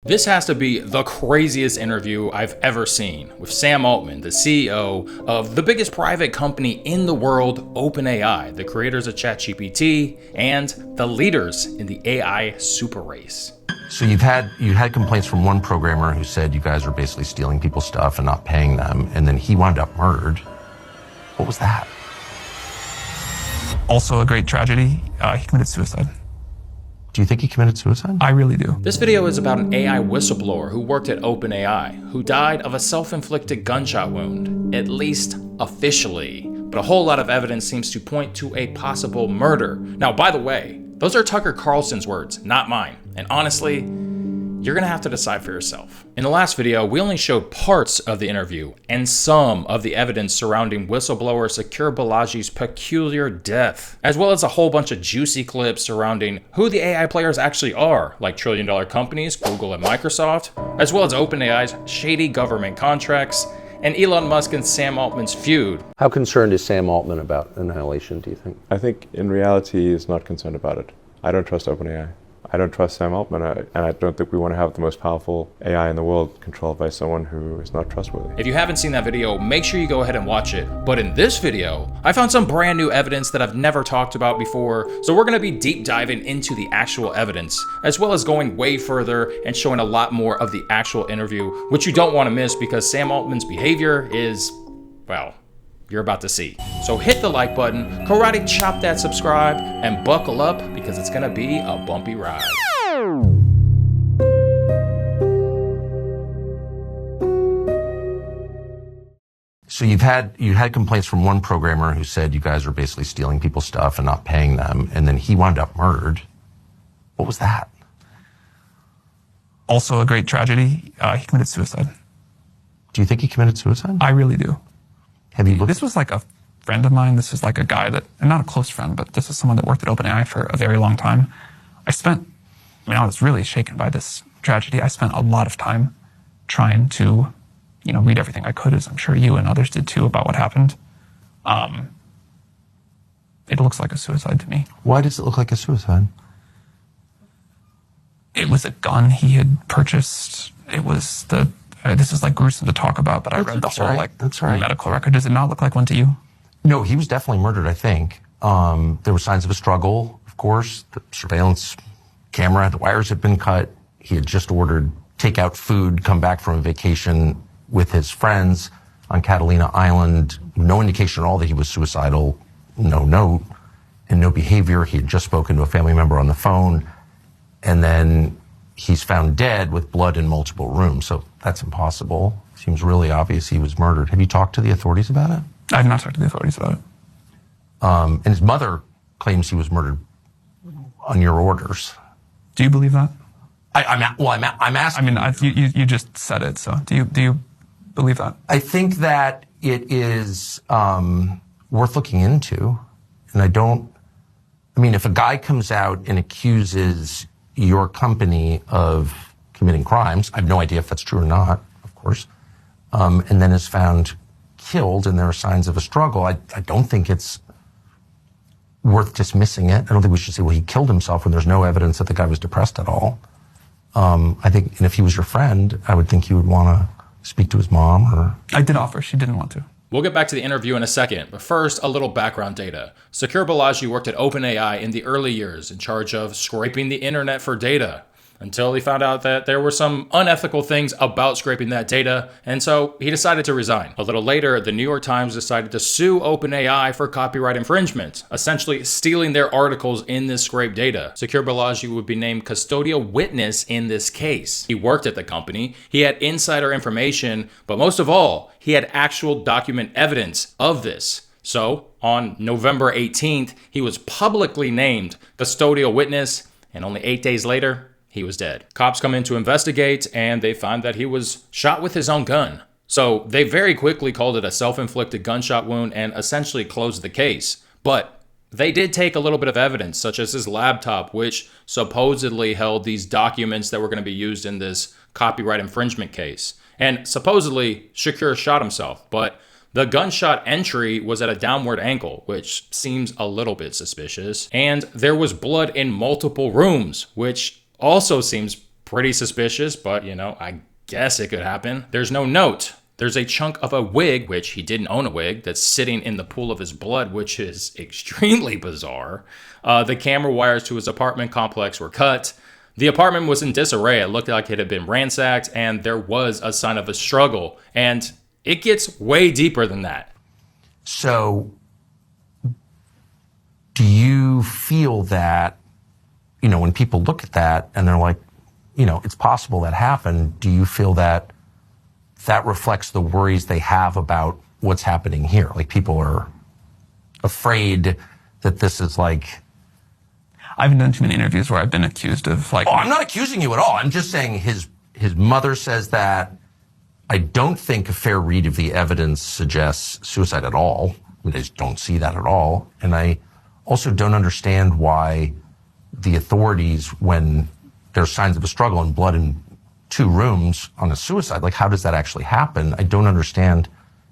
This has to be the craziest interview I've ever seen with Sam Altman, the CEO of the biggest private company in the world, OpenAI, the creators of ChatGPT, and the leaders in the AI super race. So you had complaints from one programmer who said you guys are basically stealing people's stuff and not paying them, and then he wound up murdered. What was that? Also a great tragedy, he committed suicide. Do you think he committed suicide? I really do. This video is about an AI whistleblower who worked at OpenAI, who died of a self-inflicted gunshot wound, at least officially. But a whole lot of evidence seems to point to a possible murder. Now, by the way, those are Tucker Carlson's words, not mine. And honestly, you're gonna have to decide for yourself. In the last video, we only showed parts of the interview and some of the evidence surrounding whistleblower Suchir Balaji's peculiar death, as well as a whole bunch of juicy clips surrounding who the AI players actually are, like trillion-dollar companies, Google and Microsoft, as well as OpenAI's shady government contracts, and Elon Musk and Sam Altman's feud. How concerned is Sam Altman about annihilation, do you think? I think in reality he's not concerned about it. I don't trust OpenAI. I don't trust Sam Altman, and I don't think we want to have the most powerful AI in the world controlled by someone who is not trustworthy. If you haven't seen that video, make sure you go ahead and watch it. But in this video, I found some brand new evidence that I've never talked about before, so we're gonna be deep diving into the actual evidence, as well as going way further and showing a lot more of the actual interview, which you don't want to miss because Sam Altman's behavior is, well, you're about to see. So hit the like button, karate chop that subscribe, and buckle up because it's gonna be a bumpy ride. So you had complaints from one programmer who said you guys are basically stealing people's stuff and not paying them, and then he wound up murdered. What was that? Also a great tragedy, he committed suicide. Do you think he committed suicide? I really do. Have you looked? This was like a friend of mine. This is like a guy that, and not a close friend, but this is someone that worked at OpenAI for a very long time. I was really shaken by this tragedy. I spent a lot of time trying to, read everything I could, as I'm sure you and others did too, about what happened. It looks like a suicide to me. Why does it look like a suicide? It was a gun he had purchased. It was this is like gruesome to talk about, but I read the whole medical record. Does it not look like one to you? No, he was definitely murdered, I think. There were signs of a struggle, of course. The surveillance camera, the wires had been cut. He had just ordered takeout food, come back from a vacation with his friends on Catalina Island. No indication at all that he was suicidal, no note, and no behavior. He had just spoken to a family member on the phone, and then he's found dead with blood in multiple rooms. So that's impossible. Seems really obvious he was murdered. Have you talked to the authorities about it? I have not talked to the authorities about it. And his mother claims he was murdered on your orders. Do you believe that? I'm asking. You just said it. So do you believe that? I think that it is worth looking into, and if a guy comes out and accuses your company of committing crimes, I have no idea if that's true or not, of course, and then is found killed and there are signs of a struggle, I don't think it's worth dismissing it. I don't think we should say, well, he killed himself when there's no evidence that the guy was depressed at all. I think, and if he was your friend, I would think you would want to speak to his mom or... I did offer. She didn't want to. We'll get back to the interview in a second, but first, a little background data. Suchir Balaji worked at OpenAI in the early years in charge of scraping the internet for data, until he found out that there were some unethical things about scraping that data, and so he decided to resign. A little later, the New York Times decided to sue OpenAI for copyright infringement, essentially stealing their articles in this scraped data. Suchir Balaji would be named custodial witness in this case. He worked at the company, he had insider information, but most of all, he had actual document evidence of this. So, on November 18th, he was publicly named custodial witness, and only 8 days later, he was dead. Cops come in to investigate, and they find that he was shot with his own gun. So they very quickly called it a self-inflicted gunshot wound and essentially closed the case. But they did take a little bit of evidence, such as his laptop, which supposedly held these documents that were going to be used in this copyright infringement case. And supposedly, Suchir shot himself, but the gunshot entry was at a downward angle, which seems a little bit suspicious. And there was blood in multiple rooms, which also seems Pretty suspicious, but I guess it could happen. There's no note. There's a chunk of a wig, which he didn't own a wig, that's sitting in the pool of his blood, which is extremely bizarre. The camera wires to his apartment complex were cut. The apartment was in disarray. It looked like it had been ransacked, and there was a sign of a struggle. And it gets way deeper than that. So, do you feel that, when people look at that and they're like, it's possible that happened, do you feel that that reflects the worries they have about what's happening here? Like, people are afraid that this is like... I've done too many interviews where I've been accused of like... Oh, I'm not accusing you at all. I'm just saying his mother says that. I don't think a fair read of the evidence suggests suicide at all. I just don't see that at all. And I also don't understand why the authorities, when there's signs of a struggle and blood in 2 rooms on a suicide, like, how does that actually happen? I don't understand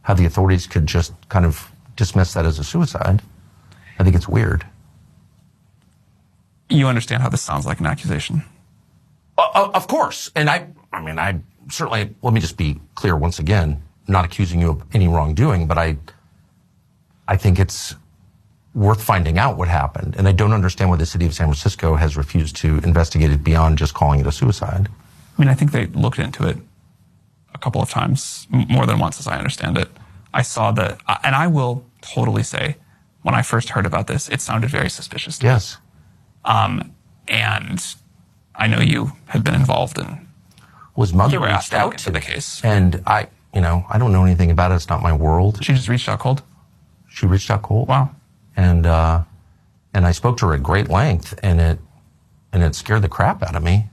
how the authorities could just kind of dismiss that as a suicide. I think it's weird. You understand how this sounds like an accusation? Of course. And I certainly, let me just be clear once again, not accusing you of any wrongdoing, but I think it's worth finding out what happened. And I don't understand why the city of San Francisco has refused to investigate it beyond just calling it a suicide. I think they looked into it a couple of times, more than once, as I understand it. I saw and I will totally say, when I first heard about this, it sounded very suspicious to me. Yes. And I know you had been involved in... Was mother you were reached asked to look out into to the case. And I don't know anything about it. It's not my world. She just reached out cold? She reached out cold. Wow. And I spoke to her at great length, and it scared the crap out of me.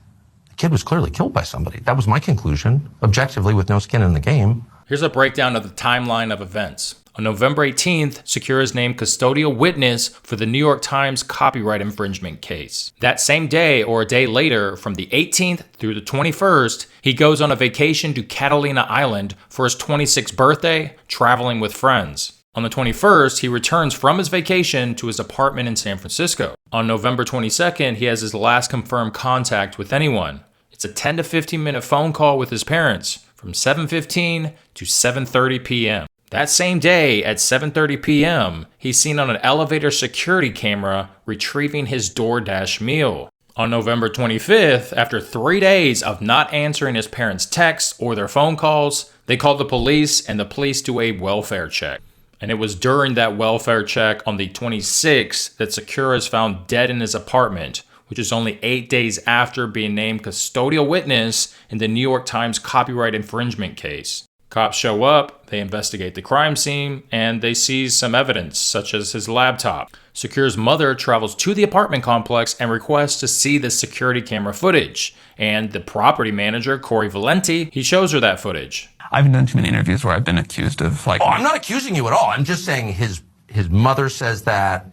The kid was clearly killed by somebody. That was my conclusion, objectively, with no skin in the game. Here's a breakdown of the timeline of events. On November 18th, Suchir is named custodial witness for the New York Times copyright infringement case. That same day, or a day later, from the 18th through the 21st, he goes on a vacation to Catalina Island for his 26th birthday, traveling with friends. On the 21st, he returns from his vacation to his apartment in San Francisco. On November 22nd, he has his last confirmed contact with anyone. It's a 10 to 15 minute phone call with his parents from 7:15 to 7:30 p.m. That same day at 7:30 p.m., he's seen on an elevator security camera retrieving his DoorDash meal. On November 25th, after 3 days of not answering his parents' texts or their phone calls, they call the police, and the police do a welfare check. And it was during that welfare check on the 26th that Suchir is found dead in his apartment, which is only 8 days after being named custodial witness in the New York Times copyright infringement case. Cops show up, they investigate the crime scene, and they seize some evidence, such as his laptop. Suchir's mother travels to the apartment complex and requests to see the security camera footage. And the property manager, Corey Valenti, he shows her that footage. I've done too many interviews where I've been accused of like... Oh, I'm not accusing you at all. I'm just saying his mother says that.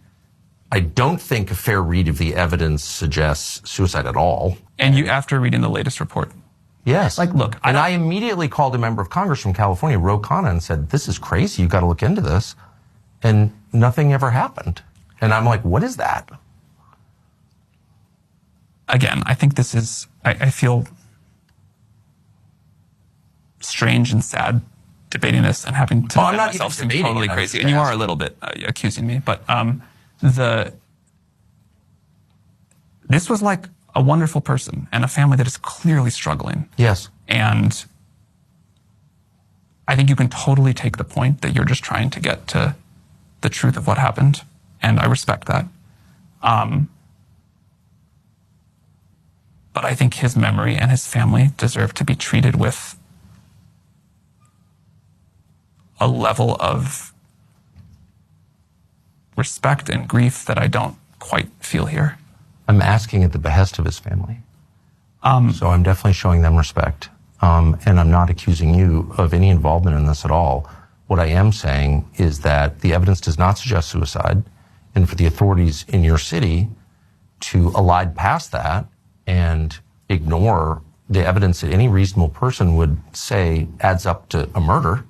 I don't think a fair read of the evidence suggests suicide at all. And you, after reading the latest report... Yes. Like, look, I immediately called a member of Congress from California, Ro Khanna, and said, this is crazy. You've got to look into this. And nothing ever happened. And I'm like, what is that? Again, I think this is, I feel strange and sad debating this and having to I'm not myself even seem debating totally it, crazy. And you are a little bit accusing me, but this was like a wonderful person and a family that is clearly struggling. Yes. And I think you can totally take the point that you're just trying to get to the truth of what happened. And I respect that. But I think his memory and his family deserve to be treated with a level of respect and grief that I don't quite feel here. I'm asking at the behest of his family. So I'm definitely showing them respect. And I'm not accusing you of any involvement in this at all. What I am saying is that the evidence does not suggest suicide, and for the authorities in your city to elide past that and ignore the evidence that any reasonable person would say adds up to a murder,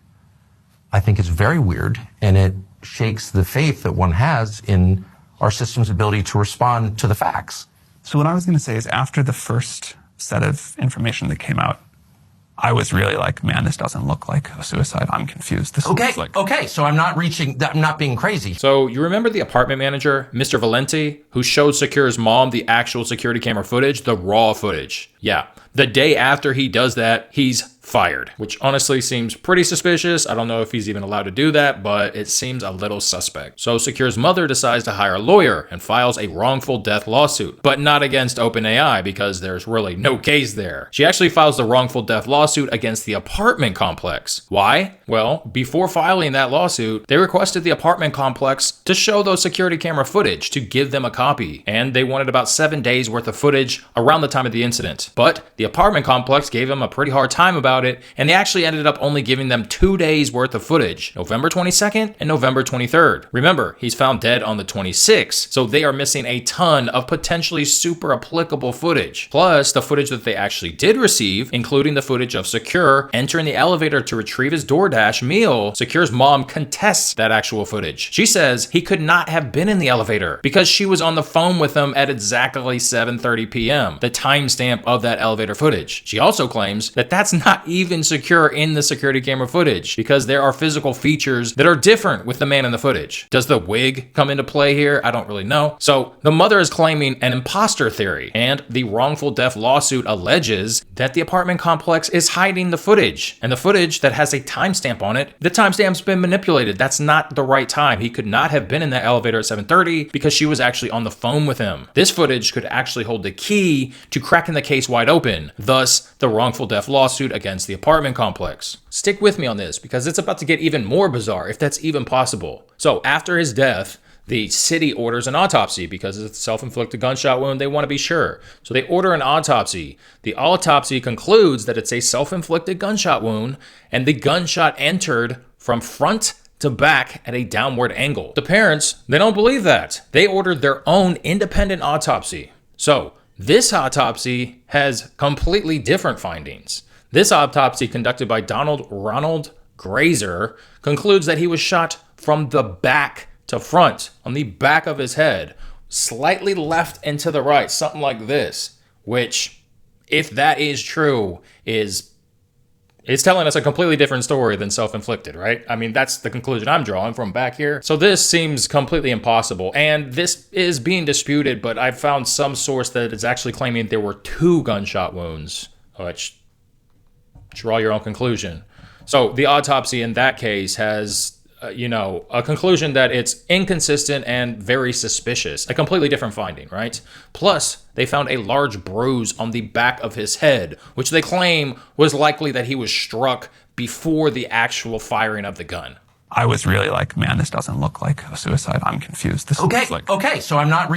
I think is very weird, and it shakes the faith that one has in our system's ability to respond to the facts. So what I was going to say is after the first set of information that came out, I was really like, man, this doesn't look like a suicide. I'm confused. This looks like... Okay, so I'm not being crazy. So you remember the apartment manager, Mr. Valenti, who showed Suchir's mom the actual security camera footage, the raw footage? Yeah. The day after he does that, he's fired, which honestly seems pretty suspicious. I don't know if he's even allowed to do that, but it seems a little suspect. So Suchir's mother decides to hire a lawyer and files a wrongful death lawsuit, but not against OpenAI because there's really no case there. She actually files the wrongful death lawsuit against the apartment complex. Why? Well, before filing that lawsuit, they requested the apartment complex to show those security camera footage to give them a copy, and they wanted about 7 days worth of footage around the time of the incident. But the apartment complex gave them a pretty hard time about it, and they actually ended up only giving them 2 days worth of footage, November 22nd and November 23rd. Remember, he's found dead on the 26th, so they are missing a ton of potentially super applicable footage. Plus, the footage that they actually did receive, including the footage of Suchir entering the elevator to retrieve his DoorDash meal. Suchir's mom contests that actual footage. She says he could not have been in the elevator because she was on the phone with him at exactly 7:30 p.m., the timestamp of that elevator footage. She also claims that that's not even Suchir in the security camera footage because there are physical features that are different with the man in the footage. Does the wig come into play here? I don't really know. So the mother is claiming an imposter theory, and the wrongful death lawsuit alleges that the apartment complex is hiding the footage, and the footage that has a timestamp on it, the timestamp's been manipulated. That's not the right time. He could not have been in that elevator at 7:30 because she was actually on the phone with him. This footage could actually hold the key to cracking the case wide open, thus the wrongful death lawsuit against the apartment complex. Stick with me on this because it's about to get even more bizarre, if that's even possible. So after his death, the city orders an autopsy because it's a self-inflicted gunshot wound. They want to be sure. So they order an autopsy. The autopsy concludes that it's a self-inflicted gunshot wound, and the gunshot entered from front to back at a downward angle. The parents, they don't believe that. They ordered their own independent autopsy. So this autopsy has completely different findings. This autopsy, conducted by Ronald Grazer, concludes that he was shot from the back to front, on the back of his head, slightly left and to the right, something like this, which, if that is true, it's telling us a completely different story than self-inflicted, right? I mean, that's the conclusion I'm drawing from back here. So this seems completely impossible, and this is being disputed, but I've found some source that is actually claiming there were 2 gunshot wounds, which, draw your own conclusion. So the autopsy in that case has a conclusion that it's inconsistent and very suspicious. A completely different finding, right? Plus, they found a large bruise on the back of his head, which they claim was likely that he was struck before the actual firing of the gun. I was really like, man, this doesn't look like a suicide. I'm confused. This looks like... Okay, so I'm not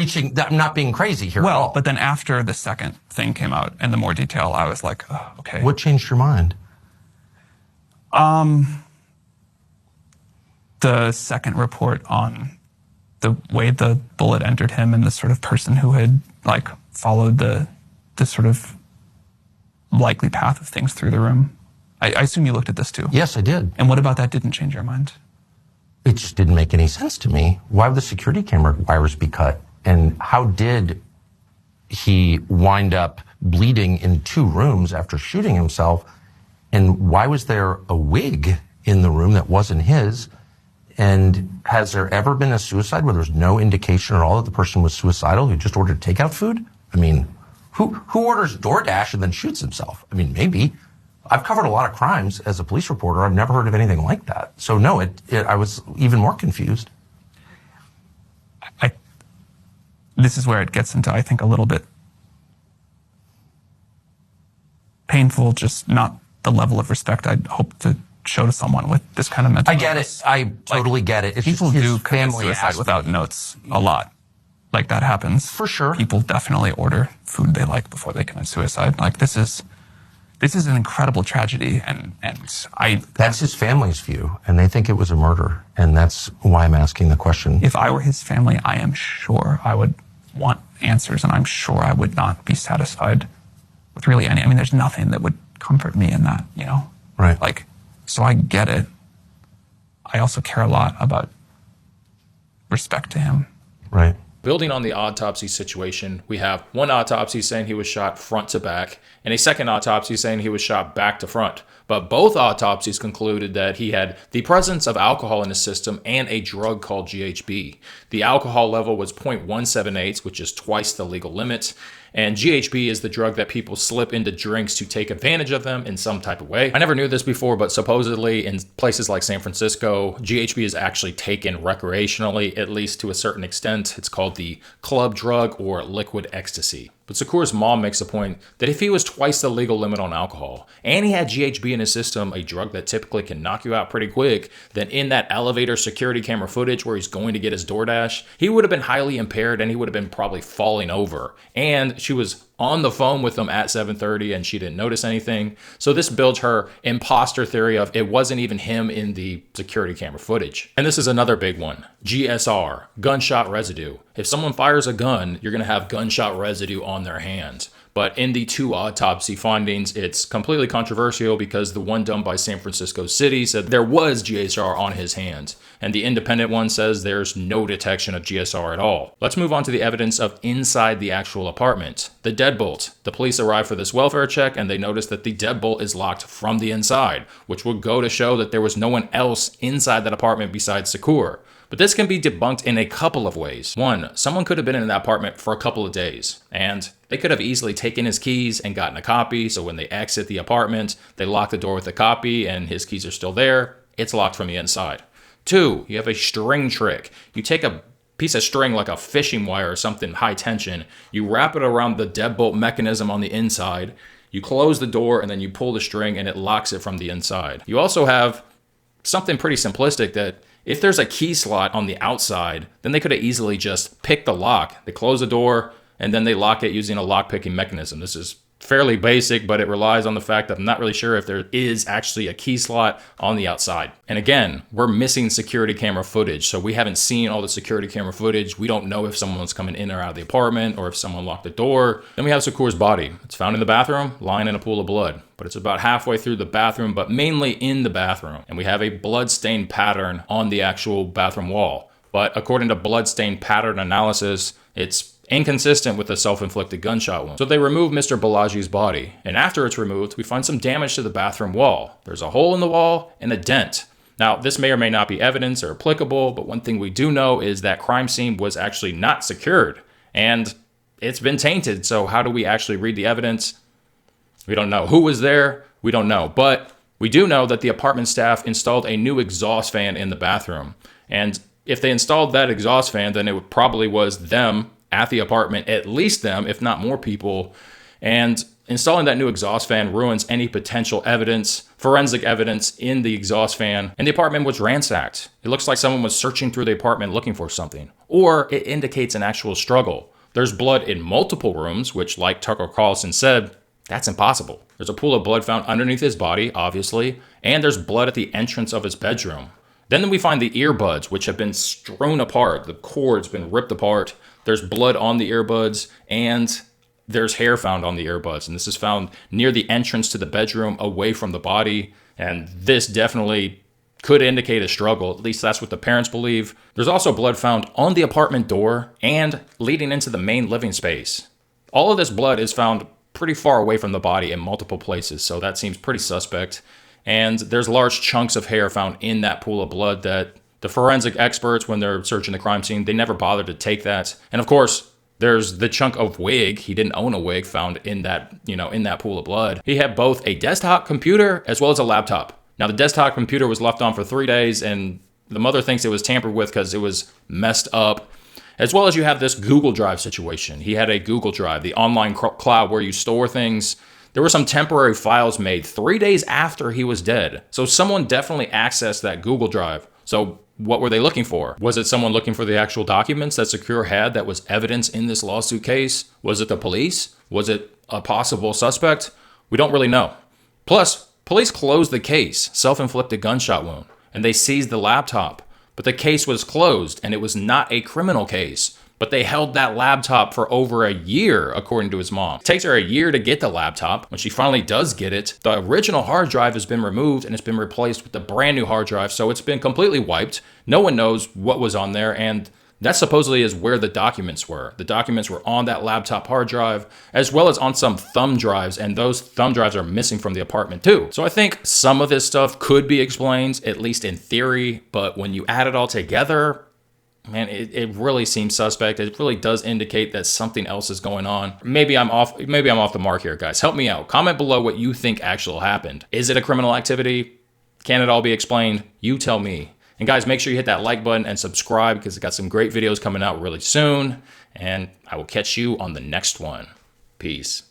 being crazy here. Well, but then after the second thing came out and the more detail, I was like, oh, okay. What changed your mind? The second report on the way the bullet entered him and the sort of person who had like followed the sort of likely path of things through the room. I assume you looked at this too. Yes, I did. And what about that didn't change your mind? It just didn't make any sense to me. Why would the security camera wires be cut? And how did he wind up bleeding in 2 rooms after shooting himself? And why was there a wig in the room that wasn't his? And has there ever been a suicide where there's no indication at all that the person was suicidal who just ordered takeout food? I mean, who orders DoorDash and then shoots himself? I mean, maybe. I've covered a lot of crimes as a police reporter. I've never heard of anything like that. So no, I was even more confused. This is where it gets into, I think, a little bit painful, just not the level of respect I'd hope to show to someone with this kind of mental illness. I get it. I totally get it. It's people just do commit suicide without notes a lot. Like that happens. For sure. People definitely order food they like before they commit suicide. Like this is an incredible tragedy, and that's his family's view, and they think it was a murder, and that's why I'm asking the question. If I were his family, I am sure I would want answers, and I'm sure I would not be satisfied with really any. I mean, there's nothing that would comfort me in that, Right. Like, so I get it. I also care a lot about respect to him. Right. Building on the autopsy situation, we have one autopsy saying he was shot front to back, and a second autopsy saying he was shot back to front. But both autopsies concluded that he had the presence of alcohol in his system and a drug called GHB. The alcohol level was 0.178, which is twice the legal limit. And GHB is the drug that people slip into drinks to take advantage of them in some type of way. I never knew this before, but supposedly in places like San Francisco, GHB is actually taken recreationally, at least to a certain extent. It's called the club drug or liquid ecstasy. But Suchir's mom makes the point that if he was twice the legal limit on alcohol, and he had GHB in his system, a drug that typically can knock you out pretty quick, then in that elevator security camera footage where he's going to get his DoorDash, he would have been highly impaired and he would have been probably falling over. And she was on the phone with him at 7:30 and she didn't notice anything. So this builds her imposter theory of it wasn't even him in the security camera footage. And this is another big one. GSR, gunshot residue. If someone fires a gun, you're going to have gunshot residue on their hands. But in the two autopsy findings, it's completely controversial because the one done by San Francisco City said there was GSR on his hands, and the independent one says there's no detection of GSR at all. Let's move on to the evidence of inside the actual apartment. The deadbolt. The police arrived for this welfare check and they noticed that the deadbolt is locked from the inside, which would go to show that there was no one else inside that apartment besides Suchir. But this can be debunked in a couple of ways. One, someone could have been in that apartment for a couple of days, and they could have easily taken his keys and gotten a copy, so when they exit the apartment, they lock the door with a copy and his keys are still there. It's locked from the inside. Two, you have a string trick. You take a piece of string like a fishing wire or something high tension, you wrap it around the deadbolt mechanism on the inside, you close the door, and then you pull the string and it locks it from the inside. You also have something pretty simplistic that if there's a key slot on the outside, then they could have easily just picked the lock. They close the door and then they lock it using a lock picking mechanism. This is fairly basic, but it relies on the fact that I'm not really sure if there is actually a key slot on the outside. And again, we're missing security camera footage, so we haven't seen all the security camera footage. We don't know if someone's coming in or out of the apartment or if someone locked the door. Then we have Suchir's body. It's found in the bathroom, lying in a pool of blood, but it's about halfway through the bathroom, but mainly in the bathroom. And we have a blood-stained pattern on the actual bathroom wall. But according to blood-stained pattern analysis, it's inconsistent with the self-inflicted gunshot wound. So they remove Mr. Balaji's body, and after it's removed, we find some damage to the bathroom wall. There's a hole in the wall and a dent. Now, this may or may not be evidence or applicable, but one thing we do know is that crime scene was actually not secured, and it's been tainted. So how do we actually read the evidence? We don't know. Who was there? We don't know. But we do know that the apartment staff installed a new exhaust fan in the bathroom. And if they installed that exhaust fan, then it probably was them at the apartment, at least them, if not more people. And installing that new exhaust fan ruins any potential evidence, forensic evidence in the exhaust fan. And the apartment was ransacked. It looks like someone was searching through the apartment looking for something. Or it indicates an actual struggle. There's blood in multiple rooms, which, like Tucker Carlson said, that's impossible. There's a pool of blood found underneath his body, obviously, and there's blood at the entrance of his bedroom. Then we find the earbuds, which have been strewn apart. The cord's been ripped apart. There's blood on the earbuds, and there's hair found on the earbuds. And this is found near the entrance to the bedroom, away from the body. And this definitely could indicate a struggle. At least that's what the parents believe. There's also blood found on the apartment door and leading into the main living space. All of this blood is found pretty far away from the body in multiple places, so that seems pretty suspect. And there's large chunks of hair found in that pool of blood that the forensic experts, when they're searching the crime scene, they never bothered to take that. And of course, there's the chunk of wig. He didn't own a wig found in that, in that pool of blood. He had both a desktop computer as well as a laptop. Now, the desktop computer was left on for 3 days, and the mother thinks it was tampered with because it was messed up. As well as you have this Google Drive situation. He had a Google Drive, the online cloud where you store things. There were some temporary files made 3 days after he was dead. So someone definitely accessed that Google Drive. So what were they looking for? Was it someone looking for the actual documents that Suchir had that was evidence in this lawsuit case? Was it the police? Was it a possible suspect? We don't really know. Plus, police closed the case, self-inflicted gunshot wound, and they seized the laptop. But the case was closed, and it was not a criminal case. But they held that laptop for over a year, according to his mom. It takes her a year to get the laptop. When she finally does get it, the original hard drive has been removed and it's been replaced with a brand new hard drive, so it's been completely wiped. No one knows what was on there, and That supposedly is where the documents were. The documents were on that laptop hard drive, as well as on some thumb drives, and those thumb drives are missing from the apartment too. So I think some of this stuff could be explained, at least in theory, but when you add it all together, man, it really seems suspect. It really does indicate that something else is going on. Maybe I'm off the mark here, guys. Help me out. Comment below what you think actually happened. Is it a criminal activity? Can it all be explained? You tell me. And guys, make sure you hit that like button and subscribe because it's got some great videos coming out really soon. And I will catch you on the next one. Peace.